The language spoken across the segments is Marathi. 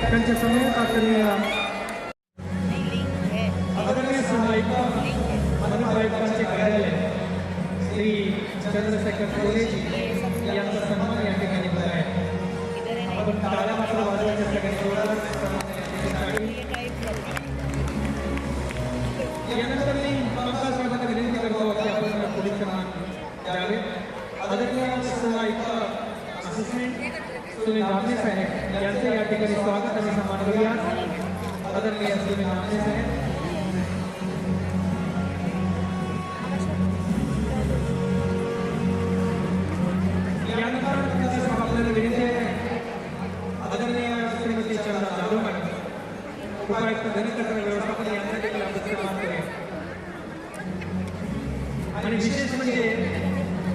त्यांच्या समयात आदरणीय सहाय्यिका मनपायुक्तांचे कार्यालय श्री चंद्रशेखर कोलेजी यांचा सन्मान या ठिकाणी होत आहे. आपण टाळ्या मात्र वाजवायच्या सगळ्यांनी जोरदार यानंतर मी पंकज साहेबांना विनंती करतो की आपण पुढील सन्मान द्यावे. आदरणीय सहाय्यिका असिस्टंट सुनील नामने साहेब यांचे या ठिकाणी स्वागत आणि सन्मान करूया. आदरणीय सुनील नामने साहेब यानंतर आपल्याला विनंती आहे आदरणीय श्रीमती चंद्रा जाधव मॅडम उपायुक्त घनकचरा व्यवस्थापन यांचा देखील आपण सन्मान करूया. आणि विशेष म्हणजे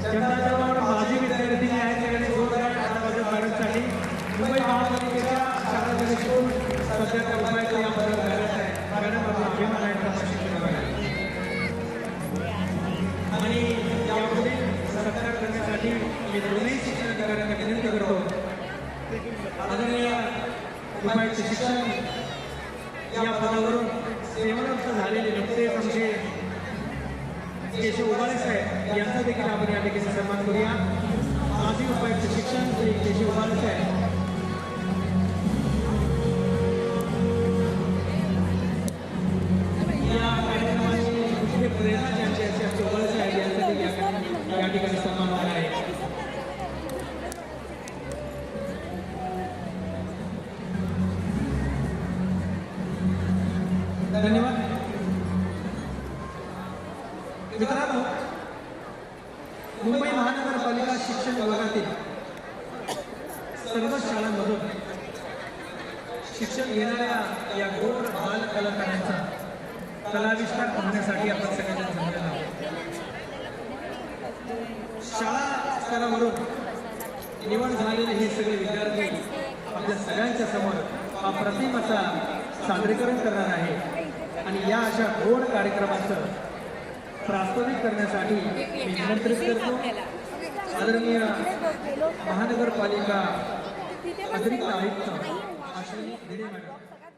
चंद्रा जाधव मॅडम माजी विद्यार्थी आहेत आणि मॅडमसाठी मुंबई महापालिकेच्या शाळा स्कूल सध्या त्या उपायुक्त या पदावर कार्यरत आहे. मॅडम आपला अभिमान आहे प्रशिक्षण आणि यापुढे सत्कार करण्यासाठी मी दोन्ही शिक्षण अधिकाऱ्यांना विनंती करतो. आदरणीय उपायुक्त शिक्षण या पदावरून सेवानिवृत्त झालेले नुकतेच आमचे केशव उबाळे साहेब यांचा देखील आपण या ठिकाणी सन्मान करूया. माजी उपायुक्त शिक्षण श्री केशव उबाळे साहेब या कार्यक्रमाची मुख्य प्रेरणा ज्यांची असते आमचे उबाळे साहेब यांचा देखील या ठिकाणी सन्मान होणार आहे. धन्यवाद. मित्रांनो, मुंबई महानगरपालिका शिक्षण विभागातील सर्व शाळांमधून शिक्षण घेणाऱ्या या गोड बाल कलाकारांचा कलाविष्कार पाहण्यासाठी आपण सगळेजण जमलेलो आहोत. शाळा स्तरावरून निवड झालेले हे सगळे विद्यार्थी आपल्या सगळ्यांच्या समोर अप्रतिम असा सादरीकरण करणार आहे. आणि या अशा गोड कार्यक्रमाचं प्रास्ताविक करण्यासाठी मी निमंत्रित करतो आदरणीय महानगरपालिका अतिरिक्त आयुक्त अश्विनी भिडे मॅडम.